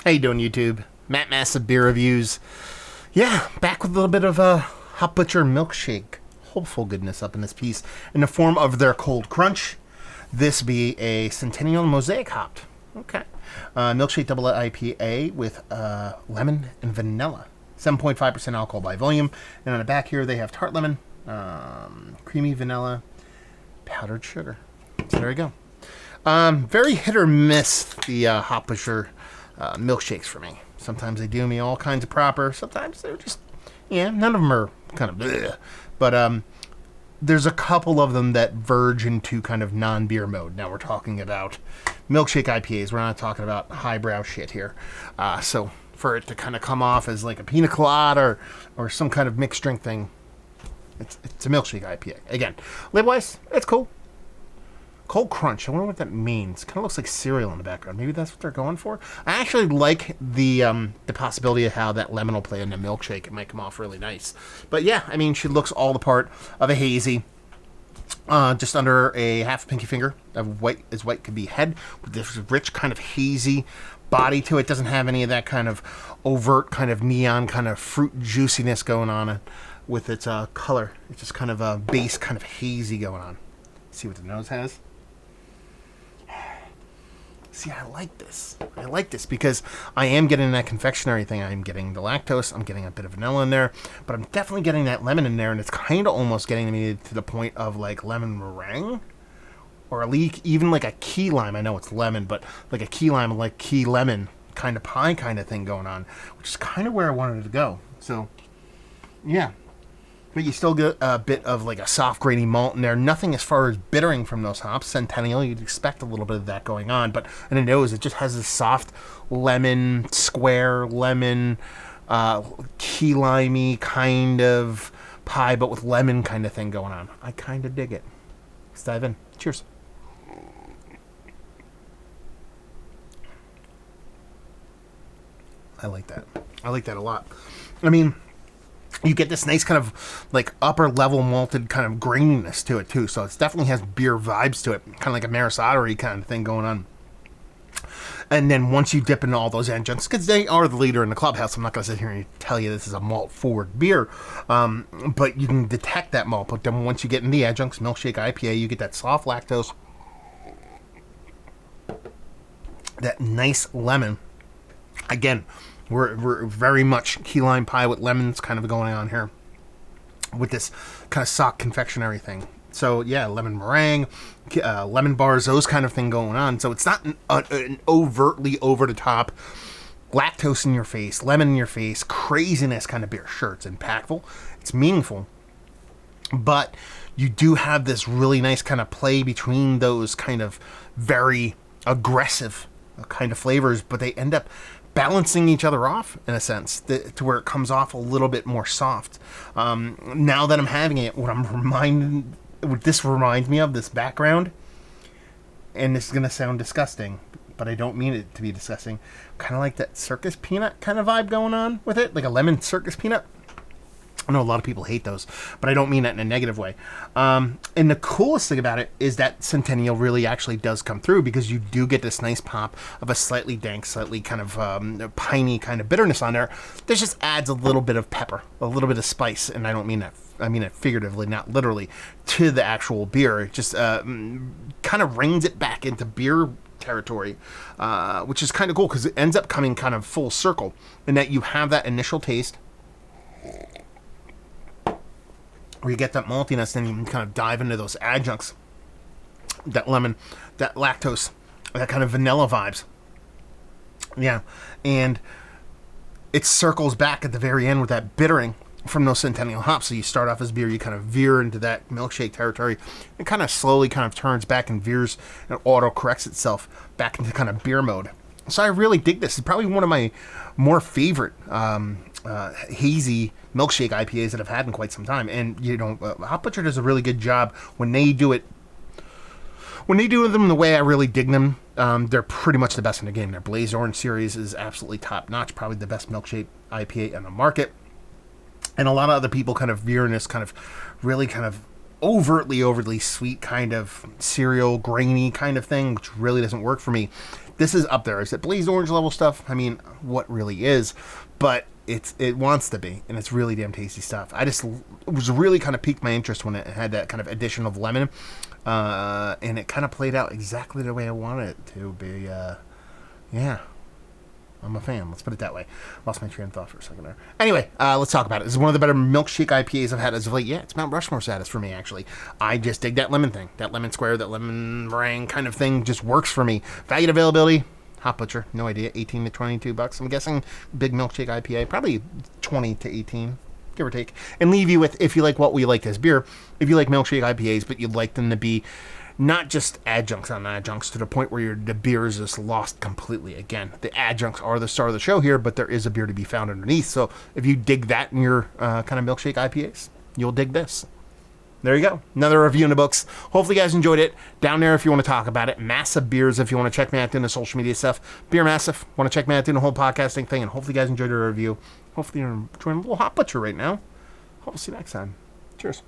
How you doing, YouTube? Matt Massive Beer Reviews. Yeah, back with a little bit of a Hop Butcher Milkshake. Hopeful goodness up in this piece in the form of their Cold Crunch. This be a Centennial Mosaic hopped. Okay. Milkshake Double IPA with lemon and vanilla. 7.5% alcohol by volume. And on the back here, they have tart lemon, creamy vanilla, powdered sugar. So there you go. Very hit or miss, the Hop Butcher milkshakes for me. Sometimes they do me all kinds of proper. Sometimes they're just, none of them are kind of bleh. But there's a couple of them that verge into kind of non-beer mode. Now we're talking about milkshake IPAs. We're not talking about highbrow shit here. So for it to kind of come off as like a pina colada or some kind of mixed drink thing, it's a milkshake IPA. Again, label-wise, it's cool. Cold Crunch. I wonder what that means. Kind of looks like cereal in the background. Maybe that's what they're going for. I actually like the possibility of how that lemon will play in the milkshake. It might come off really nice. But yeah, I mean, she looks all the part of a hazy. Just under a half pinky finger of white as white could be head with this rich kind of hazy body to it. Doesn't have any of that kind of overt kind of neon kind of fruit juiciness going on with its color. It's just kind of a base kind of hazy going on. See what the nose has. See, I like this. I like this because I am getting that confectionery thing. I'm getting the lactose. I'm getting a bit of vanilla in there. But I'm definitely getting that lemon in there. And it's kind of almost getting me to the point of like lemon meringue. Or even like a key lime. I know it's lemon, but like a key lime, like key lemon kind of pie kind of thing going on. Which is kind of where I wanted to go. So, yeah. But you still get a bit of like a soft grainy malt in there. Nothing as far as bittering from those hops. Centennial, you'd expect a little bit of that going on. But in the nose, it just has this soft lemon, square lemon, key limey kind of pie, but with lemon kind of thing going on. I kind of dig it. Let's dive in. Cheers. I like that. I like that a lot. I mean, you get this nice kind of like upper level malted kind of graininess to it too. So it definitely has beer vibes to it. Kind of like a marisottery kind of thing going on. And then once you dip into all those adjuncts, because they are the leader in the clubhouse, I'm not going to sit here and tell you this is a malt forward beer. But you can detect that malt. But then once you get in the adjuncts, milkshake IPA, you get that soft lactose. That nice lemon. Again, we're very much key lime pie with lemons kind of going on here with this kind of soft confectionery thing. So yeah, lemon meringue, lemon bars, those kind of thing going on. So it's not an overtly over the top lactose in your face, lemon in your face, craziness kind of beer. Sure, it's impactful, it's meaningful, but you do have this really nice kind of play between those kind of very aggressive kind of flavors, but they end up balancing each other off in a sense to where it comes off a little bit more soft. Now that I'm having it, what this reminds me of, this background, and this is going to sound disgusting, but I don't mean it to be disgusting, kind of like that circus peanut kind of vibe going on with it, like a lemon circus peanut. I know a lot of people hate those, but I don't mean that in a negative way. And the coolest thing about it is that Centennial really actually does come through, because you do get this nice pop of a slightly dank, slightly kind of piney kind of bitterness on there. This just adds a little bit of pepper, a little bit of spice, and I don't mean that. I mean it figuratively, not literally, to the actual beer. It just kind of reins it back into beer territory, which is kind of cool because it ends up coming kind of full circle in that you have that initial taste where you get that maltiness, then you can kind of dive into those adjuncts, that lemon, that lactose, that kind of vanilla vibes. Yeah, and it circles back at the very end with that bittering from those Centennial hops. So you start off as beer, you kind of veer into that milkshake territory, and kind of slowly kind of turns back and veers and auto corrects itself back into kind of beer mode. So I really dig this. It's probably one of my more favorite hazy milkshake IPAs that I've had in quite some time. And Hop Butcher does a really good job when they do it. When they do them the way I really dig them, they're pretty much the best in the game. Their Blaze Orange series is absolutely top notch, probably the best milkshake IPA on the market. And a lot of other people kind of veer in this kind of really kind of overtly sweet kind of cereal, grainy kind of thing, which really doesn't work for me. This is up there. Is it Blazed Orange level stuff? I mean, what really is? But it wants to be, and it's really damn tasty stuff. It was really kind of piqued my interest when it had that kind of addition of lemon, and it kind of played out exactly the way I wanted it to be. Yeah. I'm a fan. Let's put it that way. Lost my train of thought for a second there. Anyway, let's talk about it. This is one of the better milkshake IPAs I've had as of late. Yeah, it's Mount Rushmore status for me, actually. I just dig that lemon thing. That lemon square, that lemon meringue kind of thing just works for me. Value availability, Hot Butcher, no idea. 18 to 22 bucks. I'm guessing big milkshake IPA, probably 20 to 18, give or take. And leave you with, if you like what we like as beer, if you like milkshake IPAs, but you'd like them to be not just adjuncts on adjuncts to the point where the beer is just lost completely. Again, the adjuncts are the star of the show here, but there is a beer to be found underneath. So if you dig that in your kind of milkshake IPAs, you'll dig this. There you go. Another review in the books. Hopefully you guys enjoyed it. Down there if you want to talk about it. Massive Beers if you want to check me out doing the social media stuff. Beer Massive. Want to check me out doing the whole podcasting thing. And hopefully you guys enjoyed the review. Hopefully you're enjoying a little Hot Butcher right now. Hope to see you next time. Cheers.